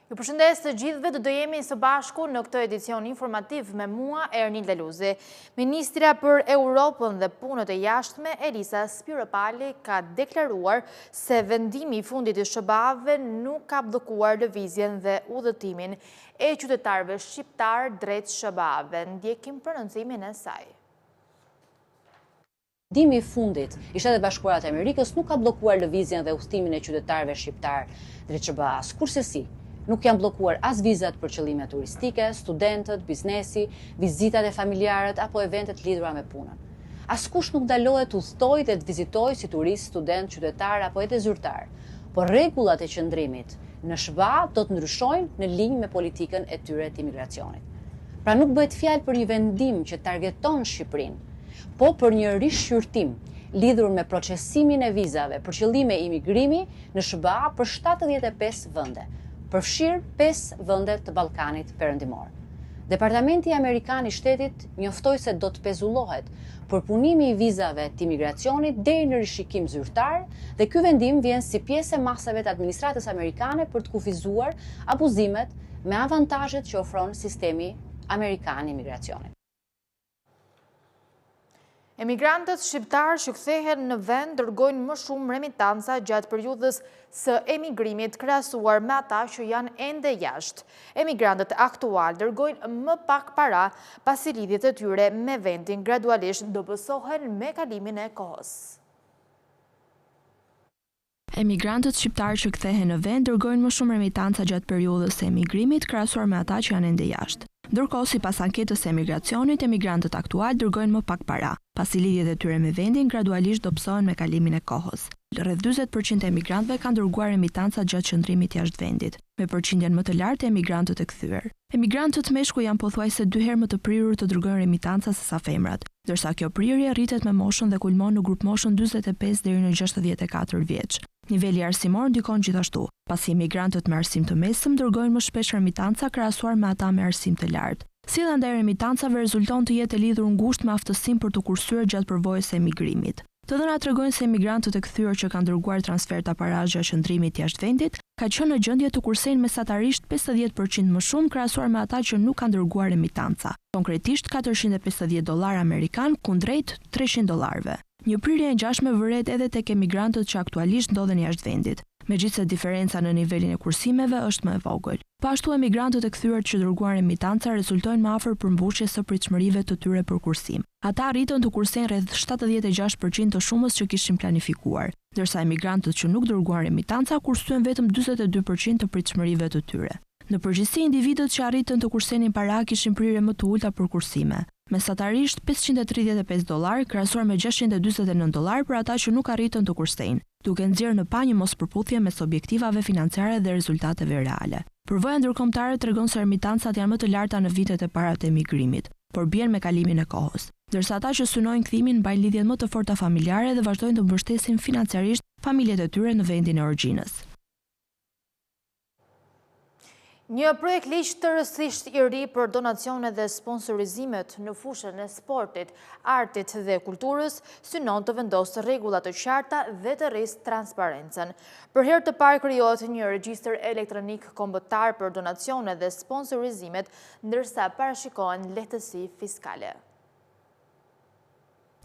Ju përshëndes të gjithëve, do jemi së bashku në këtë edicion informativ me mua, Ernilde Luzi. Ministra për Europën dhe punët e jashtme, Elisa Spiropali, ka deklaruar se vendimi i fundit i SBA-ve nuk ka bllokuar lëvizjen dhe udhëtimin e qytetarëve shqiptar drejt SBA-ve. Ndjekim prononcimin e saj. Vendimi i fundit i Shtetet Bashkuara të Amerikës nuk ka bllokuar lëvizjen dhe udhëtimin e qytetarëve shqiptar drejt SBA-s. Kurse nuk janë bllokuar as vizat për qëllime turistike, studentët, biznesi, vizitat e familjarët apo eventet lidhura me punën. Askush nuk ndalohet të udhtojë dhe të vizitojë si turist, student, qytetar apo edhe zyrtar, por rregullat e qëndrimit në SBA do të ndryshojnë në linjë me politikën e tyre të imigracionit. Pra nuk bëhet fjalë për një vendim që targeton Shqipërinë, po për një rishqyrtim lidhur me procesimin e vizave për qëllime imigrimi në SBA për 75 vende, përfshirë 5 vende të Ballkanit Perëndimor. Departamenti Amerikan i Shtetit njoftoi se do të pezullohet përpunimi i vizave të imigracionit deri në rishikim zyrtar dhe ky vendim vjen si pjesë e masave të administratës amerikane për të kufizuar abuzimet me avantazhet që ofron sistemi amerikan i imigracionit. Emigrantët shqiptarë që kthehen në vend dërgojnë më shumë remitanca gjatë periudhës së emigrimit krahasuar me ata që janë ende jashtë. Emigrantët aktual dërgojnë më pak para pasi lidhjet e tyre me vendin gradualisht do bësohen me kalimin e kohës. Emigrantët shqiptarë që kthehen në vend dërgojnë më shumë remitanca gjatë periudhës së emigrimit krahasuar me ata që janë ende jashtë. Ndërkohë, sipas anketës së emigracionit, emigrantët aktual dërgojnë më pak para, pasi lidhjet e tyre me vendin gradualisht do bësohen me kalimin e kohës. Rreth 40% e emigrantëve kanë dërguar remitanca gjatë qëndrimit jashtë vendit, me përqindjen më të lartë e emigrantët e kthyer. Emigrantët meshkuj janë pothuajse 2 herë më të prirur të dërgojnë remitanca se sa femrat, ndërsa kjo prirje rritet me moshën dhe kulmon në grup moshën 45 deri në 64 vjeç. Niveli arsimor ndikon gjithashtu, pasi emigrantët me arsim të mesëm dërgojnë më shpesh remitanca krahasuar me ata me arsim të lartë. Sjellja ndaj remitancave rezulton të jetë e lidhur ngushtë me aftësinë për të kursyer gjatë përvojës së emigrimit. Të dhënat tregojnë se emigrantët e kthyer që kanë dërguar transferta parash gjatë qëndrimit jashtë vendit ka qenë në gjendje të kursejnë mesatarisht 50% më shumë krahasuar me ata që nuk kanë dërguar remitanca. Konkretisht $450 amerikan kundrejt $300. Një prirje e ngjashme vëret edhe tek emigrantët që aktualisht ndodhen jashtë vendit, megjithse diferenca në nivelin e kursimeve është më e vogël. Po ashtu emigrantët e kthyer që dërguan remitanca rezultojnë më afër përmbushjes së pritshmërive të tyre për kursim. Ata arritën të kursejnë rreth 76% të shumës që kishin planifikuar, ndërsa emigrantët që nuk dërguan remitanca kursyen vetëm 42% të pritshmërive të tyre. Në përgjithësi, individët që arritën të kursenin para kishin prirje më të ulta për kursime. Mesatarisht $535 krahasuar me $649 për ata që nuk arritën të kursejnë, duke nxjerrë në pa një mospërputhje mes objektivave financiare dhe rezultateve reale. Përvoja ndërkombëtare tregon se remitancat janë më të larta në vitet e para të emigrimit, por bien me kalimin e kohës, ndërsa ata që synojnë kthimin mbajnë lidhjet më të forta familjare dhe vazhdojnë të mbështesin financiarisht familjet e tyre në vendin e origjinës. Një projekt ligj tërësisht i ri për donacionet dhe sponsorizimet në fushën e sportit, artit dhe kulturës synon të vendosë rregulla të qarta dhe të rrisë transparencën. Për herë të parë krijohet një regjistër elektronik kombëtar për donacionet dhe sponsorizimet, ndërsa parashikohen lehtësi fiskale.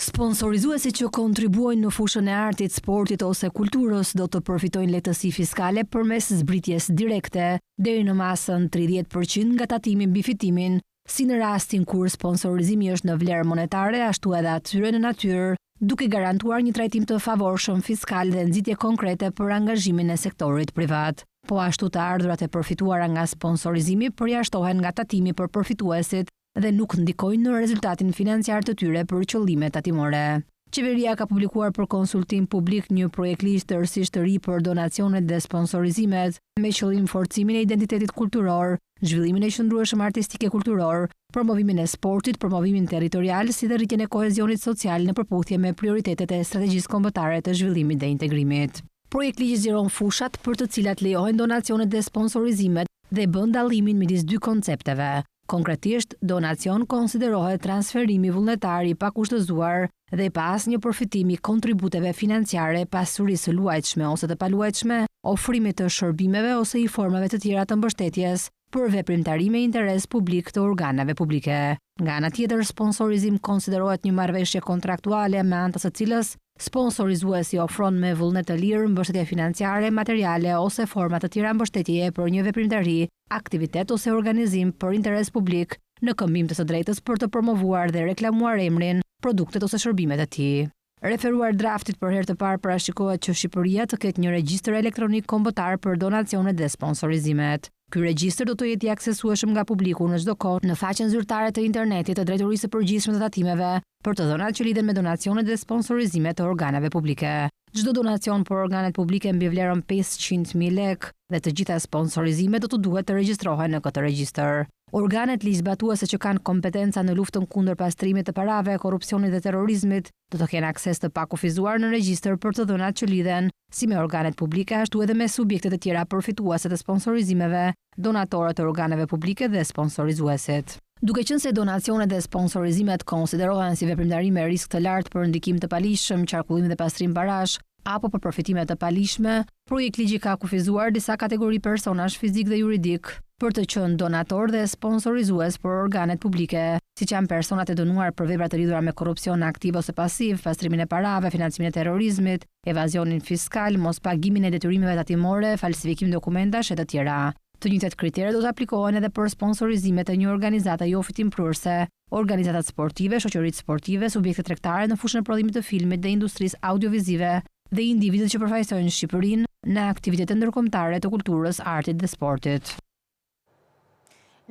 Sponsorizuesit që kontribuojnë në fushën e artit, sportit ose kulturës do të përfitojnë lehtësi fiskale përmes zbritjes direkte deri në masën 30% nga tatimi mbi fitimin, si në rastin kur sponsorizimi është në vlerë monetare, ashtu edhe atyre në natyrë, duke garantuar një trajtim të favorshëm fiskal dhe nxitje konkrete për angazhimin e sektorit privat. Po ashtu të ardhurat e përfituara nga sponsorizimi përjashtohen nga tatimi për përfituesit dhe nuk ndikojnë në rezultatin financiar të tyre për qëllime tatimore. Qeveria ka publikuar për konsultim publik një projekt ligj tërësisht të ri për donacionet dhe sponsorizimet, me qëllim forcimin e identitetit kulturor, zhvillimin e qëndrueshëm artistike kulturor, promovimin e sportit, promovimin territorial, si dhe rritjen e kohezionit social në përputhje me prioritetet e strategjisë kombëtare të zhvillimit dhe integrimit. Projekt ligj zgjeron fushat për të cilat lejohen donacionet dhe sponsorizimet dhe bën dallimin midis dy koncepteve. Konkretisht, donacion konsiderohet transferimi vullnetar i pakushtëzuar dhe pas një përfitimi kontributeve financiare, pasurisë së luajtshme ose të paluajtshme, ofrimit të shërbimeve ose i formave të tjera të mbështetjes për veprimtari me interes publik të organeve publike. Nga ana tjetër, sponsorizim konsiderohet një marrëveshje kontraktuale me anë të së cilës sponsorizuesi ofron me vullnet të lirë mbështetje financiare, materiale ose forma të tjera mbështetjeje për një veprimtari, aktivitet ose organizim për interes publik në këmbim të së drejtës për të promovuar dhe reklamuar emrin, produktet ose shërbimet e tij. Referuar draftit për herë të parë parashikohet që Shqipëria të ketë një regjistër elektronik kombëtar për donacionet dhe sponsorizimet. Ky regjistër do të jetë i aksesueshëm nga publiku në çdo kohë në faqen zyrtare të internetit të Drejtorisë së Përgjithshme të Tatimeve për të dhënat që lidhen me donacionet dhe sponsorizimet të organeve publike. Çdo donacion për organet publike mbi vlerën 500.000 lekë dhe të gjitha sponsorizimet do të duhet të regjistrohen në këtë regjistër. Organet ligjzbatuese që kanë kompetenca në luftën kundër pastrimit të parave, korrupsionit dhe terrorizmit do të kenë akses të pakufizuar në regjistër për të dhënat që lidhen si me organet publike ashtu edhe me subjektet e tjera përfituese të sponsorizimeve, donatorët e organeve publike dhe sponsorizuesit. Duke qenë se donacionet dhe sponsorizimet konsiderohen si veprimtari me risk të lartë për ndikim të palishëm, qarkullim dhe pastrim parash, apo për përfitime të palishme, projekt ligji ka kufizuar disa kategori personash fizik dhe juridik për të qenë donator dhe sponsorizues për organet publike, siç janë personat e dënuar për vepra të lidhura me korrupsion aktiv ose pasiv, pastrimin e parave, financimin e terrorizmit, evazionin fiskal, mospagimin e detyrimeve tatimore, falsifikim dokumentash e të tjera. Të njëjtat kritere do të aplikohen edhe për sponsorizimet e një organizate jo fitimprurse, organizatat sportive, shoqëritë sportive, subjekte tregtare në fushën e prodhimit të filmit dhe industrisë audiovizive dhe individët që përfaqësojnë Shqipërinë në aktivitete ndërkombëtare të kulturës, artit dhe sportit.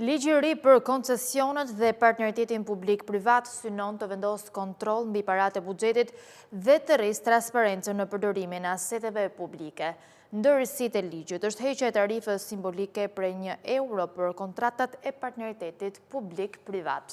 Ligji i ri për koncesionet dhe partneritetin publik-privat synon të vendosë kontroll mbi paratë e buxhetit dhe të rrisë transparencën në përdorimin e aseteve publike. Ndër risitë e ligjit është heqja e tarifës simbolike prej €1 për kontratat e partneritetit publik-privat.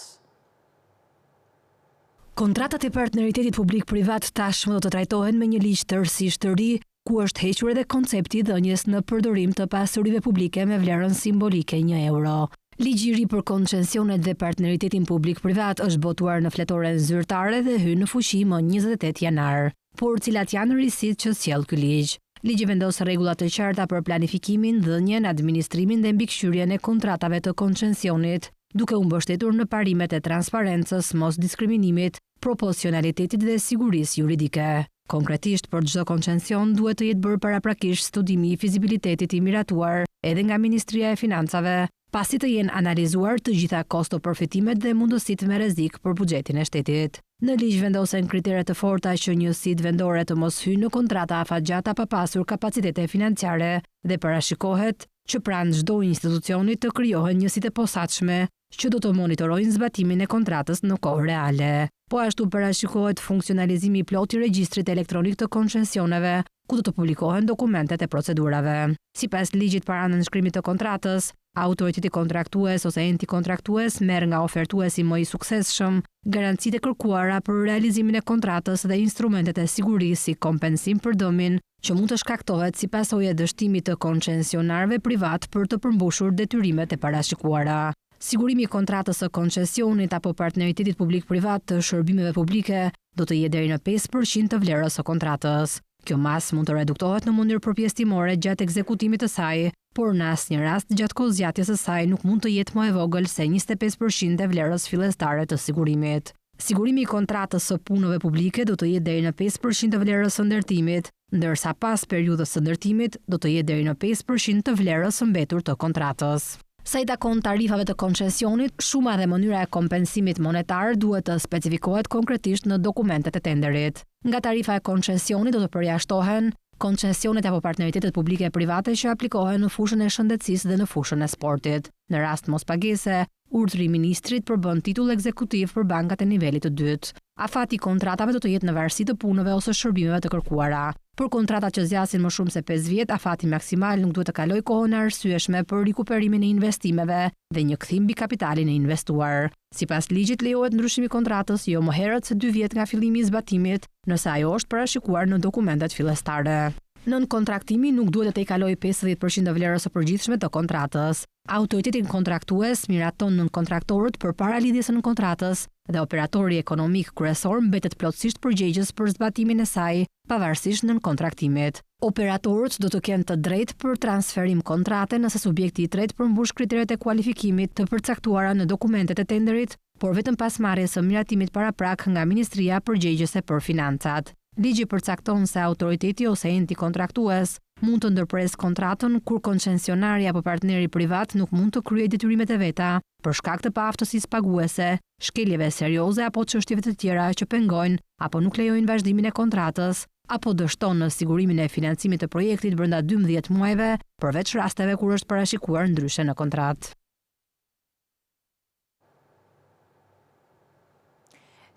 Kontratat e partneritetit publik-privat tashmë do të trajtohen me një ligj tërësisht të ri, ku është hequr edhe koncepti i dhënies në përdorim të pasurive publike me vlerën simbolike €1. Ligji i ri për koncesionet dhe partneritetin publik-privat është botuar në fletoren zyrtare dhe hyn në fuqi më 28 janar. Por cilat janë risitë që sjell ky ligj? Ligji vendos rregulla të qarta për planifikimin, dhënien, administrimin dhe mbikëqyrjen e kontratave të koncesionit, duke u mbështetur në parimet e transparencës, mos diskriminimit, proporcionalitetit dhe sigurisë juridike. Konkretisht, për çdo koncesion duhet të jetë bërë paraprakisht studimi i fizibilitetit i miratuar edhe nga Ministria e Financave, pasi të jenë analizuar të gjitha kosto-përfitimet dhe mundësitë me rrezik për buxhetin e shtetit. Në ligj vendosen kritere të forta që njësitë vendore të mos hyjnë në kontrata afatgjata pa pasur kapacitete financiare dhe parashikohet që pranë çdo institucioni të krijohen njësitë e posaçme që do të monitorojnë zbatimin e kontratës në kohë reale. Po ashtu parashikohet funksionalizimi i plotë i regjistrit elektronik të koncesioneve, ku do të publikohen dokumentet e procedurave. Sipas ligjit para nënshkrimit të kontratës, autoriteti kontraktues ose enti kontraktues merr nga ofertuesi më i suksesshëm garancitë e kërkuara për realizimin e kontratës dhe instrumentet e sigurisë si kompensim për dëmin që mund të shkaktohet si pasojë e dështimit të koncesionarëve privat për të përmbushur detyrimet e parashikuara. Sigurimi i kontratës së koncesionit apo partneritetit publik-privat të shërbimeve publike do të jetë deri në 5% të vlerës së kontratës. Kjo masë mund të reduktohet në mënyrë përpjesëtimore gjatë ekzekutimit të saj, por në asnjë rast gjatë kohëzgjatjes së saj nuk mund të jetë më e vogël se 25% e vlerës fillestare të sigurimit. Sigurimi i kontratës së punëve publike do të jetë deri në 5% të vlerës së ndërtimit, ndërsa pas periudhës së ndërtimit do të jetë deri në 5% të vlerës së mbetur të kontratës. Sa i takon tarifave të koncesionit, shuma dhe mënyra e kompensimit monetar duhet të specifikohet konkretisht në dokumentet e tenderit. Nga tarifa e koncesionit do të përjashtohen koncesionet apo partneritetet publike e private që aplikohen në fushën e shëndetësisë dhe në fushën e sportit. Në rast mospagese, urdhri i ministrit përbën titull ekzekutiv për bankat e nivelit të dytë. Afati i kontratave do të jetë në varësi të punëve ose shërbimeve të kërkuara. Për kontratat që zgjasin më shumë se 5 vjet, afati maksimal nuk duhet të kalojë kohën e arsyeshme për rikuperimin e investimeve dhe një kthim mbi kapitalin e investuar. Sipas ligjit lejohet ndryshimi i kontratës jo më herët se 2 vjet nga fillimi i zbatimit, nëse ajo është parashikuar në dokumentet fillestare. Nën kontraktimi nuk duhet të kalojë 50% të vlerës së përgjithshme të kontratës. Autoritetin kontraktues miraton nën kontraktorët përpara lidhjes nën kontratës dhe operatori ekonomik kryesor mbetet plotësisht përgjegjës për zbatimin e saj, pavarësisht nën kontraktimit. Operatorët do të kenë të drejtë për transferim kontrate nëse subjekti i tretë përmbush kriteret e kualifikimit të përcaktuara në dokumentet e tenderit, por vetëm pas marrjes së miratimit paraprak nga Ministria përgjegjëse për financat. Ligji përcakton se autoriteti ose enti kontraktues mund të ndërpresë kontratën kur koncesionari apo partneri privat nuk mund të kryejë detyrimet e veta për shkak të paaftësisë paguese, shkeljeve serioze apo çështjeve të tjera që pengojnë apo nuk lejojnë vazhdimin e kontratës, apo dështon në sigurimin e financimit të projektit brenda 12 muajve, përveç rasteve kur është parashikuar ndryshe në kontratë.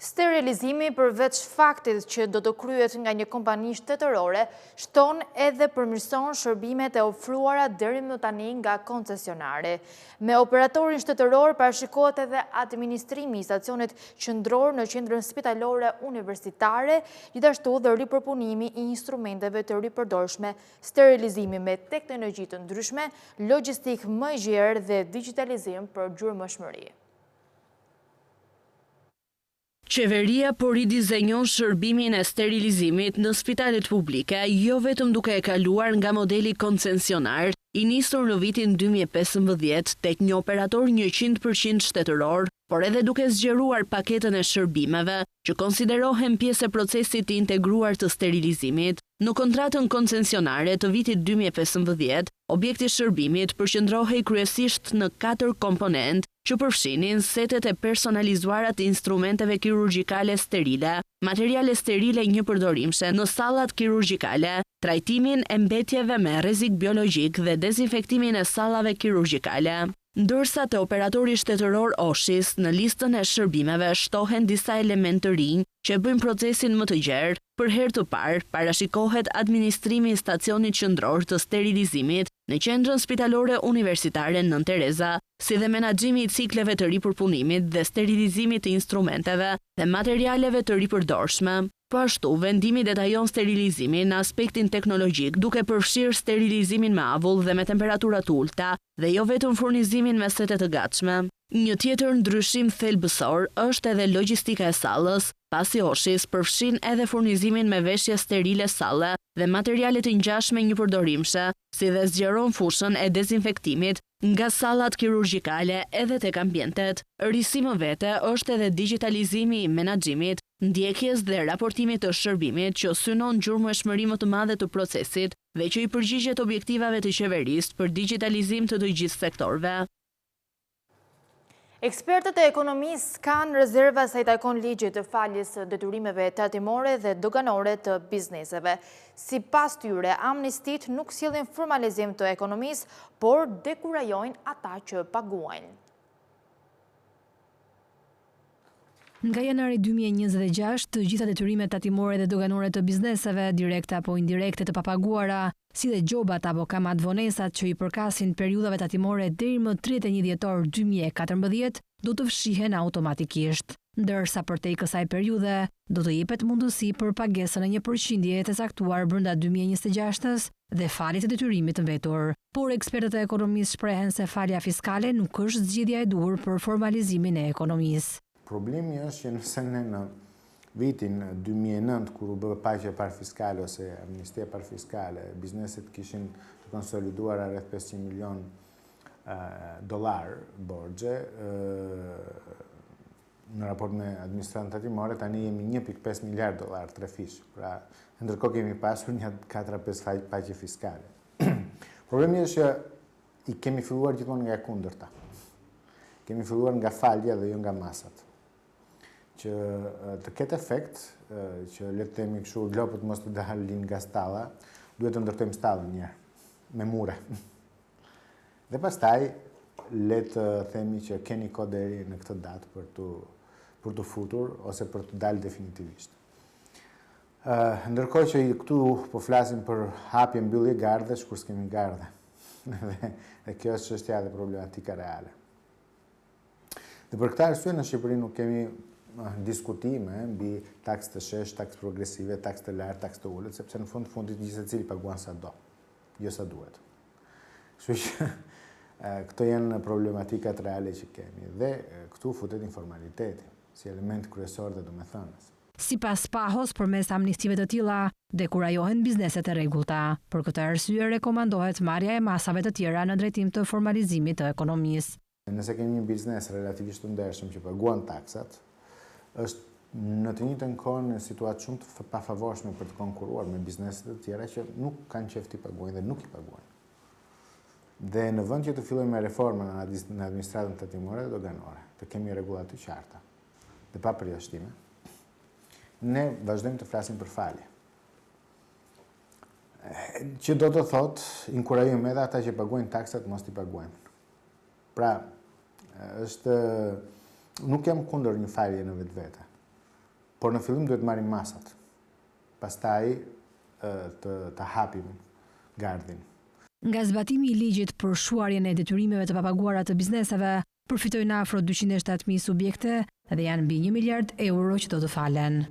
Sterilizimi përveç faktit që do të kryhet nga një kompani shtetërore, shton edhe përmirëson shërbimet e ofruara deri më tani nga koncesionari. Me operatorin shtetëror parashikohet edhe administrimi i stacionit qendror në qendrën spitalore universitare, gjithashtu dhe ripërpunimi i instrumenteve të ripërdorshme, sterilizimi me teknologji të ndryshme, logjistik më i gjerë dhe digitalizim për gjurmëshmëri. Qeveria po ridizenjon shërbimin e sterilizimit në spitalet publike, jo vetëm duke e kaluar nga modeli koncesionar, i nisur në vitin 2015 tek një operator 100% shtetëror, por edhe duke zgjeruar paketën e shërbimeve, që konsiderohen pjesë e procesit të integruar të sterilizimit. Në kontratën koncesionare të vitit 2015, objekti shërbimit përqendrohej kryesisht në 4 komponent, që përfshinin setet e personalizuara të instrumenteve kirurgjikale sterile, materiale sterile një përdorimshme në sallat kirurgjikale, trajtimin e mbetjeve me rrezik biologjik dhe dezinfektimin e sallave kirurgjikale. Ndërsa te operatori shtetëror Oshis në listën e shërbimeve shtohen disa elementë të rinj që bëjnë procesin më të gjerë. Për herë të parë parashikohet administrimi i stacionit qendror të sterilizimit në qendrën spitalore universitare Nën Tereza, si dhe menaxhimi i cikleve të ripërpunimit dhe sterilizimit të instrumenteve dhe materialeve të ripërdorshme. Po ashtu, vendimi detajon sterilizimin në aspektin teknologjik, duke përfshirë sterilizimin me avull dhe me temperatura të ulta, dhe jo vetëm furnizimin me sete të gatshme. Një tjetër ndryshim thelbësor është edhe logjistika e sallës, pasi Oshis përfshin edhe furnizimin me veshje sterile salle dhe materiale të ngjashme një përdorimshme, si dhe zgjeron fushën e dezinfektimit nga sallat kirurgjikale edhe tek ambientet. Risi më vete është edhe digitalizimi i menaxhimit, ndjekjes dhe raportimit të shërbimit që synon gjurmëshmëri më të madhe të procesit dhe që i përgjigjet objektivave të qeverisë për digitalizim të gjithë sektorëve. Ekspertët e ekonomisë kanë rezerva sa i takon ligjit të faljes detyrimeve tatimore dhe doganore të bizneseve. Sipas tyre, amnistit nuk sjellin formalizim të ekonomisë, por dekurajojnë ata që paguajnë. Nga janari 2026, të gjitha detyrimet tatimore dhe doganore të bizneseve, direkte apo indirekte të papaguara, si dhe gjobat apo kamat vonesat që i përkasin periudhave tatimore deri më 31 dhjetor 2014, do të fshihen automatikisht. Ndërsa për te i kësaj periudhe, do të jepet mundësi për pagesën e një përqindje të caktuar brenda 2026 dhe falit të detyrimit të mbetur. Por ekspertët e ekonomisë shprehen se falja fiskale nuk është zgjidhja e duhur për formalizimin e ekonomisë. Problemi është që nëse në vitin 2009, kur u bë paqja parafiskale ose amnistia parafiskale, bizneset kishin të konsoliduar rreth 500 milion dollar borxhe, në raport me administratën tatimore, tani jemi 1.5 miliard dollar trefish. Pra, ndërkohë kemi pasur një 4-5 paqe fiskale. Problemi është që i kemi filluar gjithmonë nga e kundërta. Kemi filluar nga falja dhe jo nga masat. Që të ketë efekt, që le të themi kështu lopët mos të dalin nga stalla, duhet të ndërtojmë stallën një herë, me mure. Dhe pastaj le të themi që keni kohë deri në këtë datë për të futur ose për të dalë definitivisht. Ndërkohë që këtu po flasim për hapje mbyllje gardhesh, kur s'kemi gardhe. Dhe kjo është çështja dhe problematika reale. Dhe për këtë arsye në Shqipëri nuk kemi diskutime mbi taksë të shesh, taksë progresive, taksë të lartë, taksë të ulët, sepse në fundit gjithsecili paguan sa do, jo sa duhet. Kështu që këto janë problematikat reale që kemi dhe këtu futet informaliteti si element kryesor dhe domethënës. Sipas PAHO-s, përmes amnistive të tilla dekurajohen bizneset e rregullta. Për këtë arsye rekomandohet marrja e masave të tjera në drejtim të formalizimit të ekonomisë. Nëse kemi një biznes relativisht të ndershëm që paguan taksat, është në të njëjtën kohë në situatë shumë të pafavorshme për të konkuruar me bizneset të tjera që nuk kanë qef të paguajnë dhe nuk i paguajnë. Dhe në vend që të fillojmë me reformën në administratën tatimore dhe doganore, të kemi rregulla të qarta dhe pa përjashtime, ne vazhdojmë të flasim për falje. Që do të thotë, inkurajojmë edhe ata që paguajnë taksat mos t'i paguajnë. Pra, nuk jam kundër një falje në vetvete, por në fillim duhet marrim masat, pastaj të hapim gardhin. Nga zbatimi i ligjit për shuarjen e detyrimeve të papaguara të bizneseve, përfitojnë afro 207.000 subjekte dhe janë mbi 1 miliard euro që do të falen.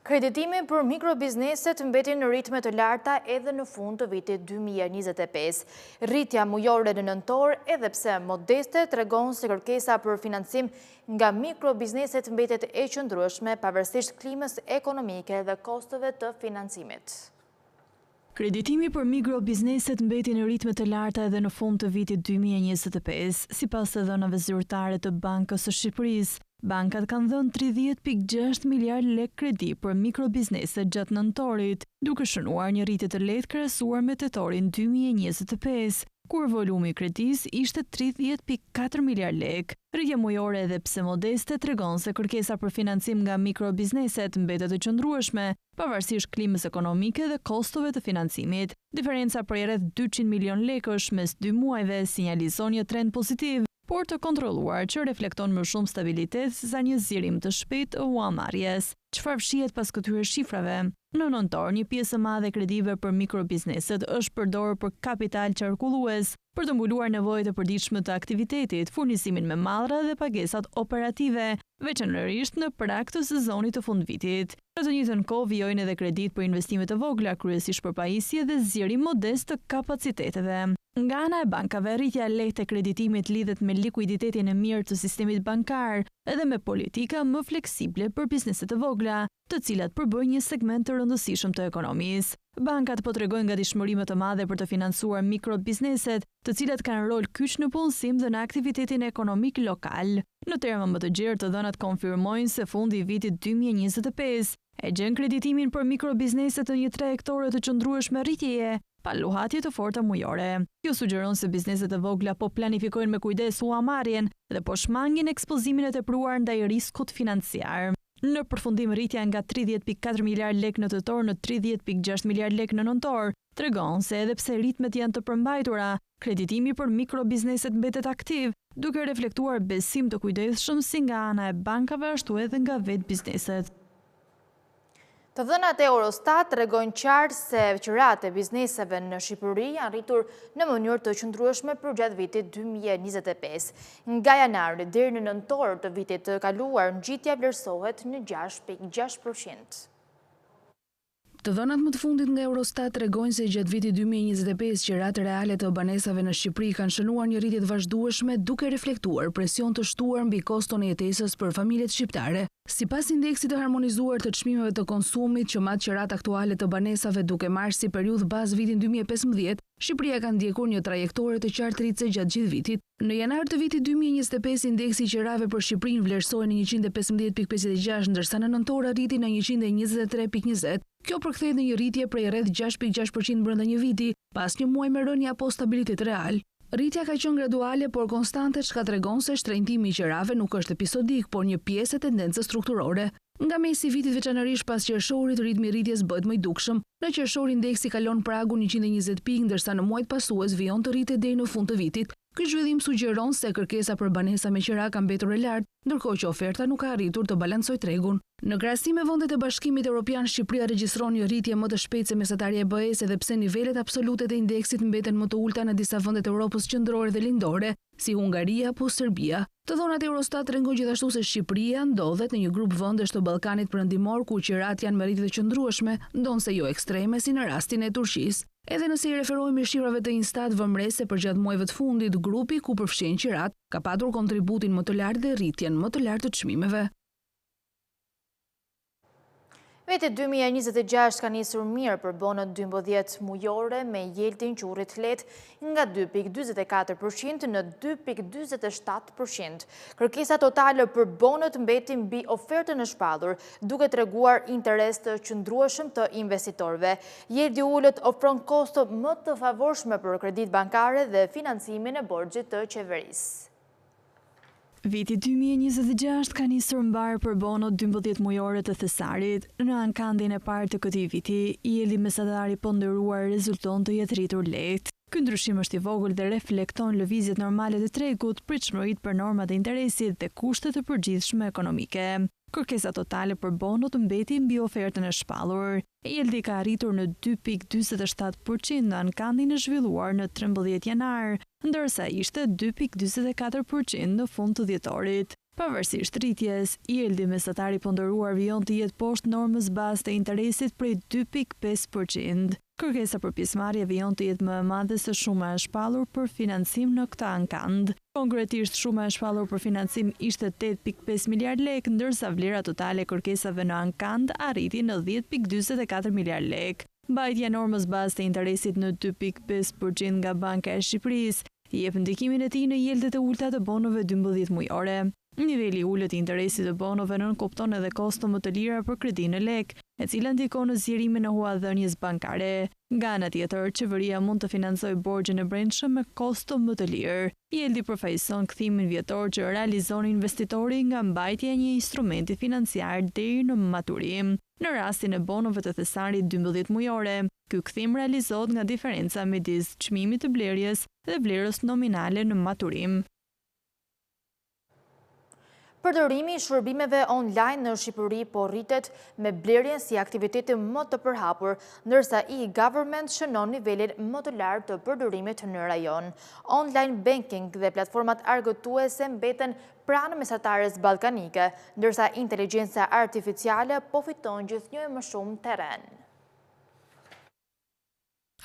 Kreditimi për mikrobizneset mbeti në ritme të larta edhe në fund të vitit 2025. Rritja mujore në nëntor, edhe pse modeste, tregon se kërkesa për financim nga mikrobizneset mbetet e qëndrueshme pavarësisht klimës ekonomike dhe kosteve të financimit. Kreditimi për mikrobizneset mbeti në ritme të larta edhe në fund të vitit 2025, sipas të dhënave zyrtare të Bankës së Shqipërisë. Bankat kanë dhënë 30.6 miliard lek kredi për mikrobizneset gjatë nëntorit, duke shënuar një rritje të lehtë krahasuar me tetorin 2025, kur volumi i kredisë ishte 30.4 miliard lek. Rritja mujore edhe pse modeste tregon se kërkesa për financim nga mikrobizneset mbetet të qëndrueshme, pavarësisht klimës ekonomike dhe kostove të financimit. Diferenca prej rreth 200 milion lekësh mes 2 muajve sinjalizon një trend pozitiv, por të kontrolluar që reflekton më shumë stabilitet se sa një zgjerim të shpejtë u huamarrjes. Çfarë fshihet pas këtyre shifrave? Në nëntor, një pjesë e madhe kredive për mikrobizneset është përdorur për kapital qarkullues, për të mbuluar nevojat e përditshme të aktivitetit, furnizimin me mallra dhe pagesat operative, veçanërisht në prag të sezonit të fundvitit. Në të njëjtën kohë vijojnë edhe kredit për investime të vogla, kryesisht për pajisje dhe zgjerim modest të kapaciteteve. Nga ana e bankave, rritja e lehtë e kreditimit lidhet me likuiditetin e mirë të sistemit bankar, edhe me politika më fleksible për bizneset e vogla, të cilat përbëjnë një segment të rëndësishëm të ekonomisë. Bankat po tregojnë gatishmëri më të madhe për të financuar mikrobizneset, të cilat kanë rol kyç në punësim dhe në aktivitetin ekonomik lokal. Në terma më të gjerë, të dhënat konfirmojnë se fundi i vitit 2025 e gjen kreditimin për mikrobizneset në një trajektore të qëndrueshme rritjeje, pa luhatje të forta mujore. Kjo sugjeron se bizneset e vogla po planifikojnë me kujdes huamarrjen dhe po shmangin ekspozimin e tepruar ndaj riskut financiar. Në përfundim, rritja nga 30.4 miliard lek në tetor në 30.6 miliard lek në nëntor tregon se edhe pse ritmet janë të përmbajtura, kreditimi për mikrobizneset mbetet aktiv, duke reflektuar besim të kujdesshëm si nga ana e bankave ashtu edhe nga vetë bizneset. Të dhënat e Eurostat tregojnë qartë se qërat e bizneseve në Shqipëri janë rritur në mënyrë të qëndrueshme përgjatë vitit 2025. Nga janari deri në nëntor të vitit të kaluar, ngjitja vlerësohet në 6.6%. Të dhënat më të fundit nga Eurostat tregojnë se gjatë vitit 2025 qërat reale të banesave në Shqipëri kanë shënuar një rritje të vazhdueshme duke reflektuar presion të shtuar mbi koston e jetesës për familjet shqiptare. Sipas indeksit të harmonizuar të çmimeve të konsumit që mat qërat aktuale të banesave duke marrë si periudhë bazë vitin 2015, Shqipëria ka ndjekur një trajektore të qartë rritëse gjatë gjithë vitit. Në janar të vitit 2025, indeksi i qerave për Shqipërinë vlerësohej në 115.56, ndërsa në nëntor arriti në 123.20. Kjo përkthehet në një rritje prej rreth 6.6% brenda një viti, pas një muaji me rënje apo stabilitet real. Rritja ka qenë graduale por konstante, çka tregon se shtrenjtimi i qerave nuk është episodik, por një pjesë e tendencës strukturore. Nga mesi i vitit, veçanërisht pas qershorit, ritmi i rritjes bëhet më i dukshëm. Në qershor indeksi kalon pragun 120 pikë, ndërsa në muajt pasues vijon të rritet deri në fund të vitit. Ky zhvillim sugjeron se kërkesa për banesa me qira ka mbetur e lartë, ndërkohë që oferta nuk ka arritur të balancojë tregun. Në krahasim me vendet e Bashkimit Evropian, Shqipëria regjistron një rritje më të shpejtë se mesatarja e BE-s, edhe pse nivelet absolute të indeksit mbeten më të ulta në disa vende të Evropës qendrore dhe lindore, si Hungaria apo Serbia. Të dhënat e Eurostat tregojnë gjithashtu se Shqipëria ndodhet në një grup vendesh të Ballkanit Perëndimor ku qirat janë me rritje të qëndrueshme, ndonse jo ekstreme si në rastin e Turqisë. Edhe nëse i referohemi shifrave të Instat, vëmres se për gjatë muajve të fundit, grupi ku përfshin qirat ka patur kontributin më të lartë dhe rritjen më të lartë të çmimeve. Viti 2026 ka nisur mirë për bonët 12 mujore me jeltin që u rrit lehtë nga 2.44% në 2.47%. Kërkesa totale për bonët mbeti mbi ofertën e shpallur, duke treguar interes të qëndrueshëm të investitorëve. Jelti ulët ofron kosto më të favorshme për kredit bankare dhe financimin e borxhit të qeverisë. Viti 2026 ka nisur mbar për bonot 12 mujore të thesarit. Në ankandin e parë të këtij viti, jelti mesatar i ponderuar rezulton të jetë rritur lehtë. Ky ndryshim është i vogël dhe reflekton lëvizjet normale të tregut, pritshmëritë për normat e interesit dhe kushtet e përgjithshme ekonomike. Kërkesa totale për bonot mbeti mbi ofertën e shpallur. Jelti ka arritur në 2.47% në ankandin e zhvilluar në 13 janar, ndërsa ishte 2.44% në fund të dhjetorit. Pavarësisht rritjes, jelti mesatar i ponderuar vijon të jetë poshtë normës bazë të interesit prej 2.5%. Kërkesa për pjesëmarrje vijon të jetë më e madhe se shuma e shpallur për financim në këtë ankand. Konkretisht, shuma e shpallur për financim ishte 8.5 miliard lekë, ndërsa vlera totale e kërkesave në ankand arriti në 10.44 miliard lekë. Mbajtja e normës bazë të interesit në 2.5% nga Banka e Shqipërisë jep ndikimin e tij në jeltet e ulta të bonove 12 mujore. Niveli i ulët i interesit të bonove nënkupton edhe kosto më të lira për kredinë në lek, e cila ndikon në zgjerimin e huadhënies bankare. Nga ana tjetër, qeveria mund të financojë borxhin e brendshëm me kosto më të lirë. Jelti përfaqëson kthimin vjetor që realizon investitori nga mbajtja e një instrumenti financiar deri në maturim. Në rastin e bonove të thesarit 12 mujore, ky kthim realizohet nga diferenca midis çmimit të blerjes dhe vlerës nominale në maturim. Përdorimi i shërbimeve online në Shqipëri po rritet me blerjen si aktiviteti më të përhapur, ndërsa e-government shënon nivelin më të lartë të përdorimit në rajon. Online banking dhe platformat argëtuese mbeten pranë mesatares ballkanike, ndërsa inteligjenca artificiale po fiton gjithnjë më shumë terren.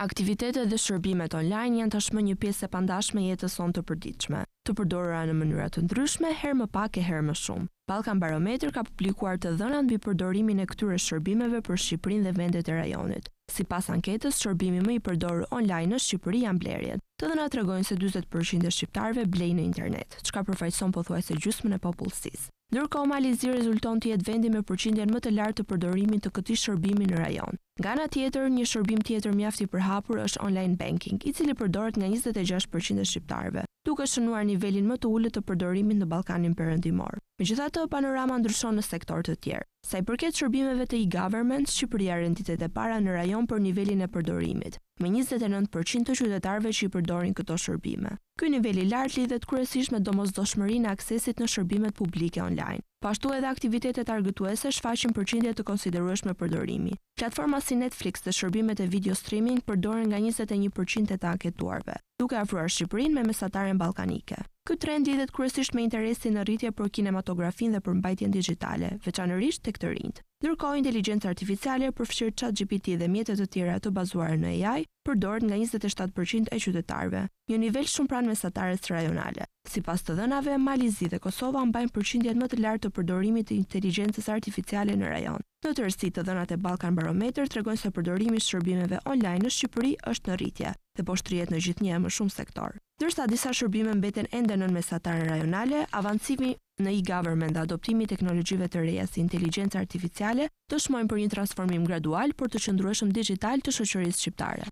Aktivitetet dhe shërbimet online janë tashmë një pjesë e pandashme e jetës sonë të përditshme, të përdorura në mënyra të ndryshme, herë më pak e herë më shumë. Ballkan Barometër ka publikuar të dhënat mbi përdorimin e këtyre shërbimeve për Shqipërinë dhe vendet e rajonit. Sipas anketës, shërbimi më i përdorur online në Shqipëri janë blerjet. Të dhënat tregojnë se 40% e shqiptarëve blejnë në internet, çka përfaqëson pothuajse gjysmën e popullsisë. Ndërkohë, Malizi rezulton të jetë vendi me përqindjen më të lartë të përdorimit të këtij shërbimi në rajon. Nga ana tjetër, një shërbim tjetër mjaft i përhapur është online banking, i cili përdoret nga 26% e shqiptarëve, duke shënuar nivelin më të ulët të përdorimit në Ballkanin Perëndimor. Megjithatë, panorama ndryshon në sektor të tjerë. Sa i përket shërbimeve të e-government, Shqipëria renditet e para në rajon për nivelin e përdorimit, me 29% të qytetarëve që i përdorin këto shërbime. Ky nivel i lartë lidhet kryesisht me domosdoshmërinë e aksesit në shërbimet publike online. Pashtu edhe aktivitetet argëtuese shfaqin përqindje të konsiderueshme përdorimi. Platforma si Netflix dhe shërbimet e video streaming përdoren nga 21% e të anketuarve, duke afruar Shqipërinë me mesataren ballkanike. Ky trend lidhet kryesisht me interesin në rritje për kinematografinë dhe për mbajtjen digjitale, veçanërisht tek të rinjt. Ndërkohë, inteligjenca artificiale, përfshirë ChatGPT dhe mjete të tjera të bazuara në AI, përdoret nga 27% e qytetarëve, një nivel shumë pranë mesatares rajonale. Sipas të dhënave, Malizi dhe Kosova mbajnë përqindjet më të lartë të përdorimit të inteligjencës artificiale në rajon. Në tërësi, të dhënat e Ballkan Barometër tregojnë se përdorimi i shërbimeve online në Shqipëri është në rritje dhe po shtrihet në gjithnjë më shumë sektor. Ndërsa disa shërbime mbeten ende nën mesataren rajonale, avancimi në e-government dhe adoptimi i teknologjive të reja si inteligjenca artificiale dëshmojnë për një transformim gradual por të qëndrueshëm digjital të shoqërisë shqiptare.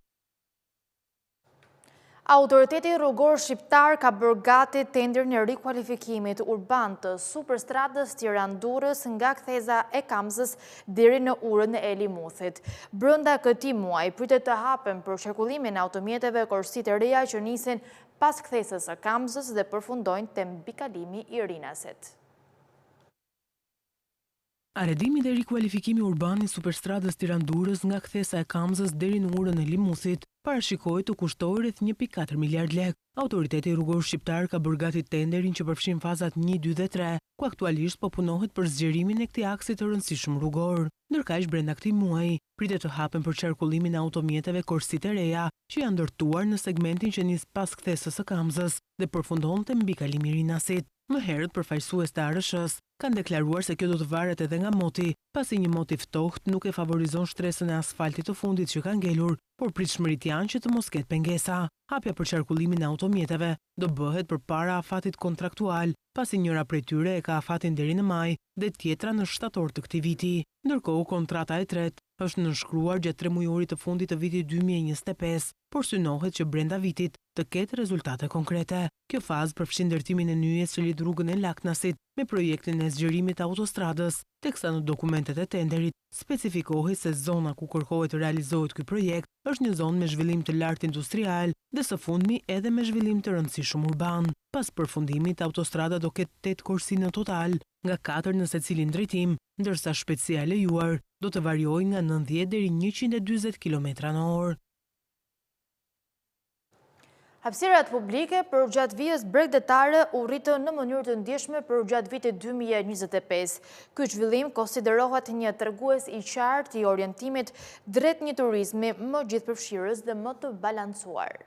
Autoriteti rrugor shqiptar ka bërë gati tenderin e rikualifikimit urban të superstradës Tiranë-Durrës nga ktheza e Kamzës deri në urën e Elimuthit. Brenda këtij muaji pritet të hapen për qarkullimin e automjeteve korsit e reja që nisin pas kthesës së Kamzës dhe përfundojnë te mbikalimi i Rinasit. Arredimi dhe rikualifikimi urban i superstradës Tiranë-Durrës nga kthesa e Kamzës deri në urën e Limusit parashikohet të kushtojë rreth 1.4 miliard lekë. Autoriteti rrugor shqiptar ka bërë gati tenderin që përfshin fazat 1, 2 dhe 3, ku aktualisht po punohet për zgjerimin e këtij aksi të rëndësishëm rrugor. Ndërkaq brenda këtij muaji pritet të hapen për qarkullimin e automjeteve korsitë e reja, që janë ndërtuar në segmentin që nis pas kthesës së Kamzës dhe përfundon te mbikalimi i Rinasit. Më herët përfaqësues të ARSH-s kanë deklaruar se kjo do të varet edhe nga moti, pasi një mot i ftohtë nuk e favorizon shtresën e asfaltit të fundit që ka ngelur, por pritshmëritë janë që të mos ketë pengesa. Hapja për qarkullimin e automjeteve do bëhet përpara afatit kontraktual, pasi njëra prej tyre e ka afatin deri në maj dhe tjetra në shtator të këtij viti. Ndërkohë, kontrata e tretë është nënshkruar gjatë 3 mujorit të fundit të vitit 2025, por synohet që brenda vitit të ketë rezultate konkrete. Kjo fazë përfshin ndërtimin e nyjes që lidh rrugën e Laknasit me projektin e zgjerimit të autostradës, teksa në dokumentet e tenderit specifikohet se zona ku kërkohet të realizohet ky projekt është një zonë me zhvillim të lartë industrial dhe së fundmi edhe me zhvillim të rëndësishëm urban. Pas përfundimit, autostrada do ketë 8 korsi në total, nga 4 në secilin drejtim, ndërsa shpejtësia e lejuar do të variojë nga 90 deri 140 km/h. Hapësirat publike për gjatë vijës bregdetare u rritën në mënyrë të ndjeshme për gjatë vitit 2025. Ky zhvillim konsiderohet një tregues i qartë i orientimit drejt një turizmi më gjithëpërfshirës dhe më të balancuar.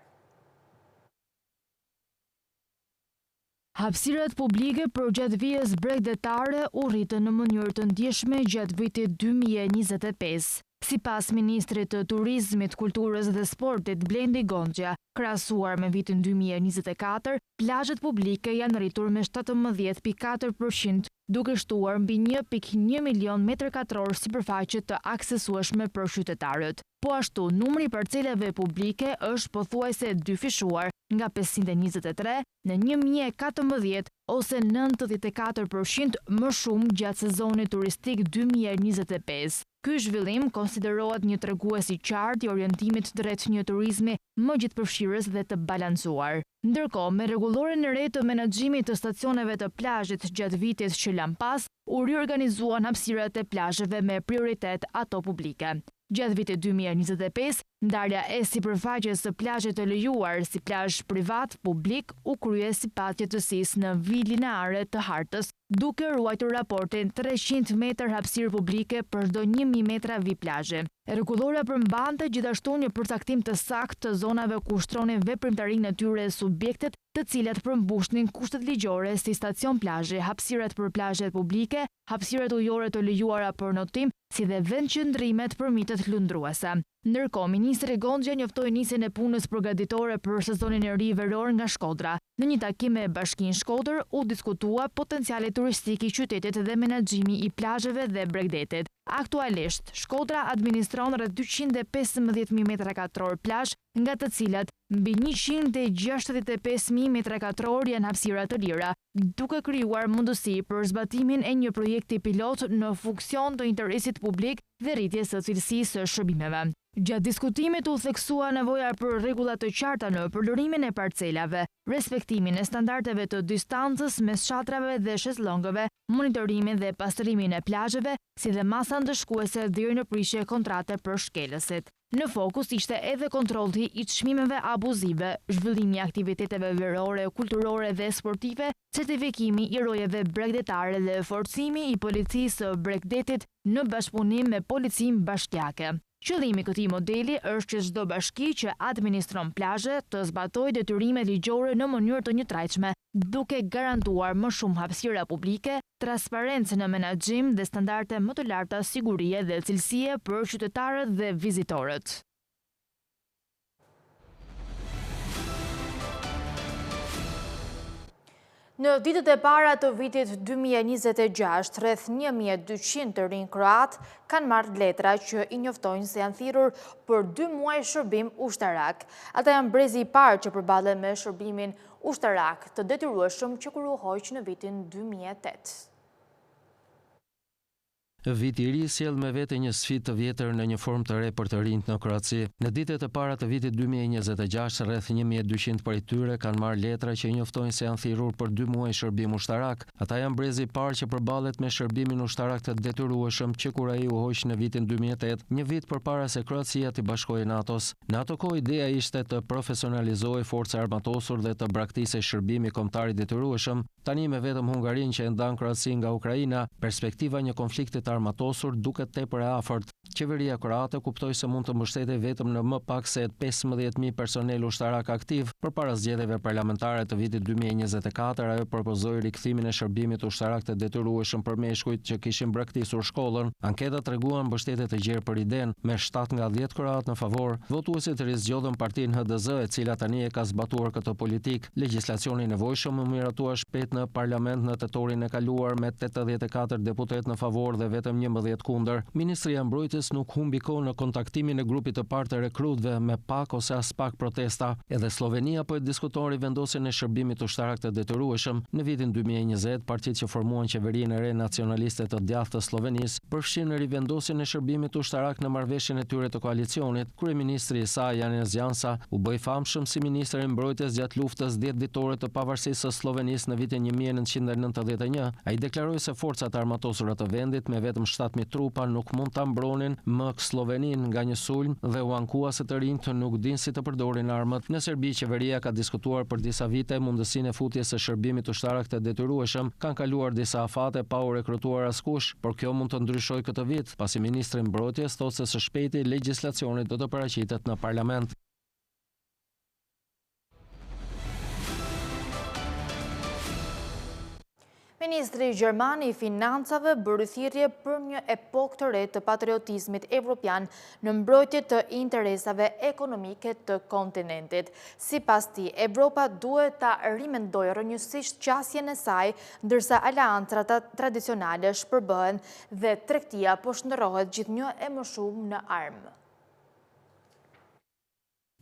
Hapësirat publike për gjatë vijës bregdetare u rritën në mënyrë të ndjeshme gjatë vitit 2025. Sipas Ministrit të Turizmit, Kulturës dhe Sportit Blendi Gonxha, krahasuar me vitin 2024, plazhet publike janë rritur me 17.4%, duke shtuar mbi 1.1 milion metër katror sipërfaqe të aksesueshme për qytetarët. Po ashtu, numri i parcelave publike është pothuajse dyfishuar nga 523 në 1014 ose 94% më shumë gjatë sezonit turistik 2025. Ky zhvillim konsiderohet një tregues i qartë i orientimit drejt një turizmi më gjithëpërfshirës dhe të balancuar. Ndërkohë, me rregulloren e re të menaxhimit të stacioneve të plazhit gjatë vitit që lan pas, u riorganizuan hapësirat e plazheve me prioritet ato publike. Gjatë vitit 2025, ndarja e sipërfaqes së plazhit të lejuar si plazh privat publik u krye sipas jetësisë në vijë lineare të hartës, duke ruajtur raportin 300 metër hapësirë publike për çdo 1000 metra vi plazhe. Rregullora përmbante gjithashtu një përcaktim të saktë të zonave ku ushtronin veprimtarinë e tyre subjektet të cilat përmbushnin kushtet ligjore si stacion plazhi, hapësirat për plazhet publike, hapësirat ujore të lejuara për notim, si dhe vendqëndrimet për mitet lundruese. Ndërkohë, Ministri Gonxha njoftoi nisjen e punës përgatitore për sezonin e ri veror nga Shkodra. Në një takim me Bashkinë Shkodër u diskutua potenciali turistik i qytetit dhe menaxhimi i plazheve dhe bregdetit. Aktualisht, Shkodra administron rreth 215.000 metra katror plazh, nga të cilat mbi 165.000 metra katror janë hapësira të lira, duke krijuar mundësi për zbatimin e një projekti pilot në funksion të interesit publik dhe rritjes së cilësisë së shërbimeve. Gjatë diskutimit u theksua nevoja për rregulla të qarta në përdorimin e parcelave, respektimin e standardeve të distancës mes shatrave dhe shezllongëve, monitorimin dhe pastrimin e plazheve, si dhe masa ndëshkuese deri në prishje kontrate për shkelësit. Në fokus ishte edhe kontrolli i çmimeve abuzive, zhvillimi i aktiviteteve verore, kulturore dhe sportive, certifikimi i rojeve bregdetare dhe forcimi i policisë së bregdetit në bashkëpunim me policinë bashkiake. Qëllimi i këtij modeli është që çdo bashki që administron plazhe të zbatojë detyrimet ligjore në mënyrë të njëtrajtshme, duke garantuar më shumë hapësira publike, transparencë në menaxhim dhe standarde më të larta sigurie dhe cilësie për qytetarët dhe vizitorët. Në ditët e para të vitit 2026, rreth 1200 të rinj kroat kanë marrë letra që i njoftojnë se janë thirrur për 2 muaj shërbim ushtarak. Ata janë brezi i parë që përballen me shërbimin ushtarak të detyrueshëm që kruohoj në vitin 2008. Viti i ri sjell me vete një sfidë të vjetër në një formë të re për të rinjt në Kroaci. Në ditët e para të vitit 2026, rreth 1200 prej tyre kanë marrë letra që njoftojnë se janë thirrur për 2 muaj shërbim ushtarak. Ata janë brezi i parë që përballet me shërbimin ushtarak të detyrueshëm që kur ai u hoq në vitin 2008, një vit përpara se Kroacia të bashkohej NATO-s. Në ato kohë ideja ishte të profesionalizohej forca armatosur dhe të braktisej shërbimi kombëtar i detyrueshëm. Tani me vetëm Hungarinë që e ndan Kroacinë nga Ukraina, perspektiva një konflikti të armatosur duket tepër e afërt. Qeveria kroate kuptoi se mund të mbështetej vetëm në më pak se 15.000 personel ushtarak aktiv. Përpara zgjedhjeve parlamentare të vitit 2024, ajo propozoi rikthimin e shërbimit ushtarak të detyrueshëm për meshkujt që kishin braktisur shkollën. Anketat treguan mbështetje të gjerë për idenë, me 7 nga 10 kroat në favor. Votuesit rizgjodhen partinë HDZ, e cila tani e ka zbatuar këtë politikë. Legjislacioni i nevojshëm u miratua shpejt në parlament në tetorin e kaluar me 84 deputet në favor dhe vetëm 11 kundër. Ministria e Mbrojtjes nuk humbi kohë në kontaktimin e grupit të parë të rekrutëve me pak ose as pak protesta. Edhe Slovenia po e diskuton rivendosjen e shërbimit ushtarak të detyrueshëm. Në vitin 2020, partitë që formuan qeverinë e re nacionaliste të djathtë të Slovenisë përfshin në rivendosjen e shërbimit ushtarak në marrëveshjen e tyre të koalicionit. Kryeministri i saj, Janez Janša, u bë i famshëm si ministër i mbrojtjes gjatë luftës 10 ditore të pavarësisë së Slovenisë në vitin 1991. Ai deklaroi se forcat armatosura të vendit me vetëm 7.000 trupa nuk mund ta mbronin më Sloveninë nga një sulm dhe u ankua se të rinjtë nuk dinë si të përdorin armët. Në Serbi, qeveria ka diskutuar për disa vite mundësinë e futjes së shërbimit ushtarak të detyrueshëm. Kanë kaluar disa afate pa u rekrutuar askush, por kjo mund të ndryshojë këtë vit, pasi ministri i mbrojtjes thotë se së shpejti legjislacioni do të paraqitet në parlament. Ministri Gjerman i Financave bëri thirrje për një epokë të re të patriotizmit evropian në mbrojtje të interesave ekonomike të kontinentit. Sipas tij, Evropa duhet ta rimendojë rrënjësisht qasjen e saj, ndërsa aleancat tradicionale shpërbëhen dhe tregtia po shndërrohet gjithnjë e më shumë në armë.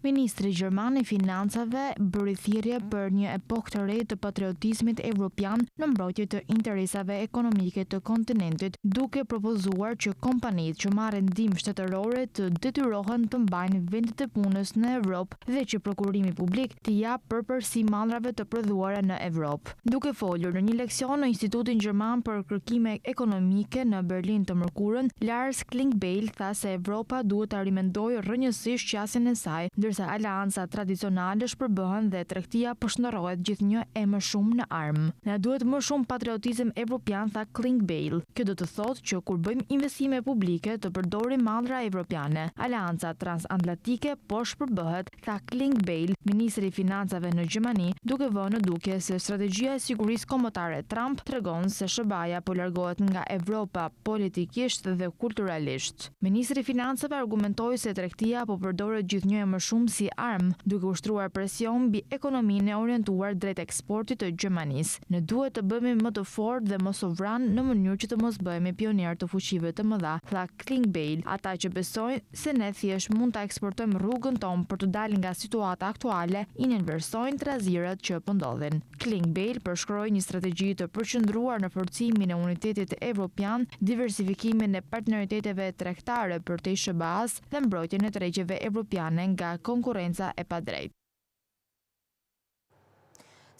Ministri Gjerman i Financave bëri thirrje për një epokë të re të patriotizmit evropian në mbrojtje të interesave ekonomike të kontinentit, duke propozuar që kompanitë që marrin ndihmë shtetërore të detyrohen të mbajnë vendet e punës në Evropë dhe që prokurimi publik t'i jap përparësi mallrave të prodhuara në Evropë. Duke folur në një leksion në Institutin Gjerman për Kërkime Ekonomike në Berlin të mërkurën, Lars Klingbeil tha se Evropa duhet ta rimendojë rrënjësisht qasjen e saj, ndërsa aleanca tradicionale shpërbëhen dhe tregtia po shndërrohet gjithnjë e më shumë në armë. Ne duhet më shumë patriotizëm evropian, tha Klingbeil. Kjo do të thotë që kur bëjmë investime publike të përdorim mallra evropiane. Aleanca transatlantike po shpërbëhet, tha Klingbeil, ministri i financave në Gjermani, duke vënë në dukje se strategjia e sigurisë kombëtare Trump tregon se SBA po largohet nga Evropa politikisht dhe kulturalisht. Ministri i financave argumentoi se tregtia po përdoret gjithnjë e më shumë si armë, duke ushtruar presion mbi ekonominë e orientuar drejt eksportit të Gjermanisë. Ne duhet të bëhemi më të fortë dhe më sovran në mënyrë që të mos bëhemi pioner të fuqive të mëdha, tha Klingbeil. Ata që besojnë se ne thjesht mund ta eksportojmë rrugën tonë për të dalë nga situata aktuale, i inversojnë trazirat që po ndodhin. Klingbeil përshkroi një strategji të përqendruar në forcimin e unitetit evropian, diversifikimin e partneriteteve tregtare për te SBA-s dhe mbrojtjen e tregjeve evropiane nga konkurenca e padrejtë.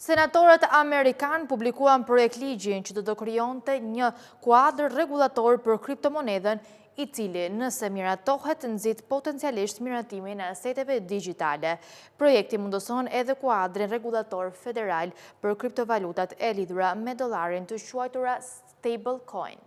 Senatorët amerikanë publikuan projekt ligjin që do të krijonte një kuadër rregullator për kriptomonedën, i cili nëse miratohet nxit potencialisht miratimin e aseteve digjitale. Projekti mundoson edhe kuadrin rregullator federal për kriptovalutat e lidhura me dollarin të quajtura stablecoin.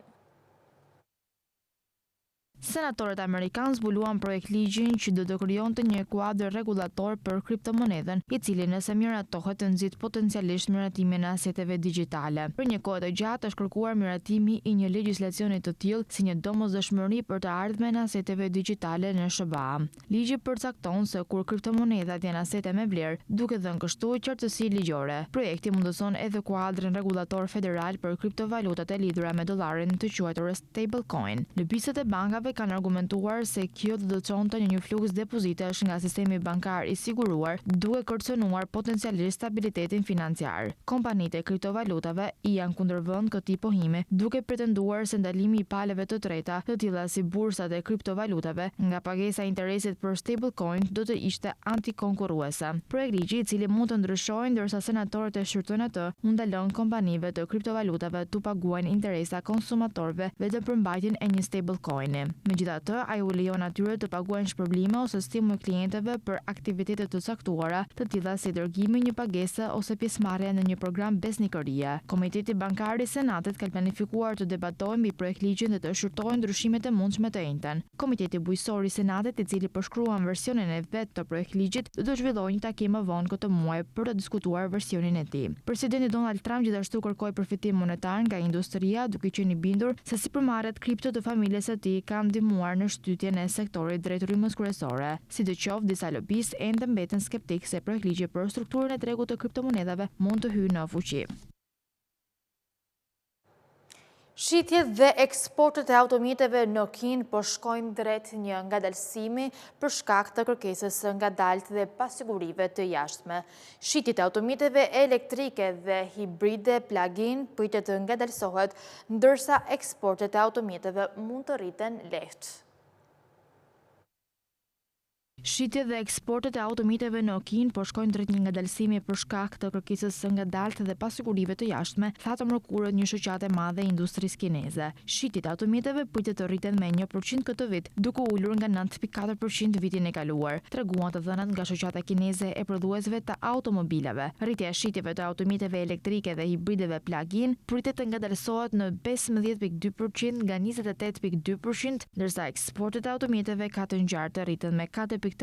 Senatorët amerikanë zbuluan projekt ligjin që do të krijonte një kuadër rregullator për kriptomonedën, i cili nëse miratohet të nxit potencialisht miratimin e aseteve digjitale. Për një kohë të gjatë është kërkuar miratimi i një legjislacioni të tillë si një domosdoshmëri për të ardhmen e aseteve digjitale në SBA. Ligji përcakton se kur kriptomonedat janë asete me vlerë, duke dhënë kështu qartësi ligjore. Projekti mundoson edhe kuadrin rregullator federal për kriptovalutat e lidhura me dollarin të quajtur stablecoin. Lëvizjet e bankave kanë argumentuar se kjo do të çonte në një fluks depozitesh nga sistemi bankar i siguruar, duke kërcënuar potencialisht stabilitetin financiar. Kompanitë e kriptovalutave i janë kundërvend këtij pohimi, duke pretenduar se ndalimi i palëve të treta, të tilla si bursat e kriptovalutave, nga pagesa e interesit për stablecoin do të ishte antikonkurruese. Projektligji, i cili mund të ndryshojë ndërsa senatorët e shqyrtojnë atë, mund ta lënë kompanive të kriptovalutave të paguajnë interesa konsumatorëve vetëm për mbajtjen e një stablecoini. Megjithatë, ai u lejon atyre të paguajnë shpërblime ose stimull klientëve për aktivitete të caktuara, të tilla si dërgimi një pagese ose pjesëmarrje në një program besnikërie. Komiteti bankar i Senatit ka planifikuar të debatojë mbi projektligjin dhe të shqyrtojë ndryshimet e mundshme të njëjtën. Komiteti bujqësor i Senatit, i cili përshkruan versionin e vet të projektligjit, do të zhvillojë një takim më vonë këtë muaj për të diskutuar versionin e tij. Presidenti Donald Trump gjithashtu kërkoi përfitim monetar nga industria, duke qenë i bindur se sipërmarrjet kripto të familjes së tij kanë ndihmuar në shtytjen e sektorit drejt rrymës kryesore. Sidoqoftë, disa lobistë ende mbeten skeptik se projektligji për strukturën e tregut të kriptomonedhave mund të hyjë në fuqi. Shitjet dhe eksportet e automjeteve në Kinë po shkojnë drejt një ngadalësimi për shkak të kërkesës së ngadaltë dhe pasigurive të jashtme. Shitjet e automjeteve elektrike dhe hibride plug-in pritet të ngadalësohet, ndërsa eksportet e automjeteve mund të rriten lehtë. Shitjet dhe eksportet e automjeteve në Kinë po shkojnë drejt një ngadalësimi për shkak të kërkesës së ngadaltë dhe pasigurive të jashtme, tha të mërkurët një shoqate madhe e industrisë kineze. Shitjet e automjeteve pritet të rriten me 1% këtë vit, duke ulur nga 9.4% vitin e kaluar, treguan të dhënat nga shoqata kineze e prodhuesve të automobilave. Rritja e shitjeve të automjeteve elektrike dhe hibrideve plug-in pritet të ngadalësohet në 15.2% nga 28.2%, ndërsa eksportet e automjeteve ka të ngjartë të rriten me 4.3%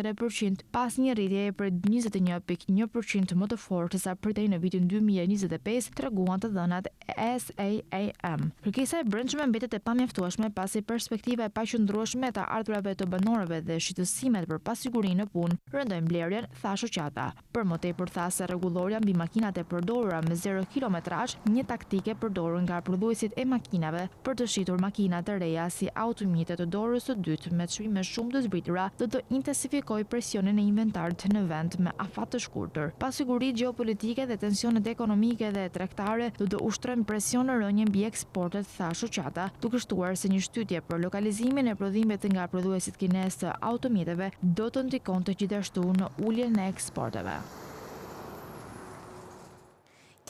pas një rritjeje për 21.1% më të fortë se sa pritej në vitin 2025, treguan të dhënat SAAM. Kërkesa e brendshme mbetet e pamjaftueshme pasi perspektiva e paqëndrueshme të ardhurave të banorëve dhe shqetësimet për pasigurinë në punë rëndojnë blerjen, tha shoqata. Për më tepër tha se rregullorja mbi makinat e përdorura me 0 kilometrazh, një taktike përdorur nga prodhuesit e makinave për të shitur makina të reja si automjetet të dorës së dytë me çmime shumë të zbritura, do të intensifikojë presionin e inventarit në vend me afat të shkurtër. Pasiguritë gjeopolitike dhe tensionet ekonomike dhe tregtare do të ushtrojnë presion në rënje mbi eksportet, tha shoqata, duke shtuar se një shtytje për lokalizimin e prodhimit nga prodhuesit kinesë të automjeteve do të ndikonte gjithashtu në uljen e eksporteve.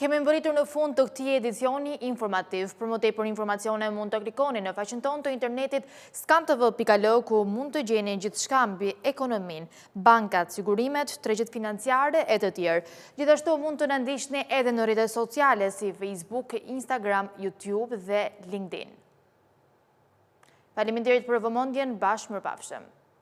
Kemi mbërritur në fund të këtij edicioni informativ. Për më tepër informacione mund të klikoni në faqen tonë të internetit skantv.al, ku mund të gjeni gjithçka mbi ekonominë, bankat, sigurimet, tregjet financiare e të tjerë. Gjithashtu mund të na ndiqni edhe në rrjetet sociale si Facebook, Instagram, YouTube dhe LinkedIn. Faleminderit për vëmendjen, bashkë mirëpafshim.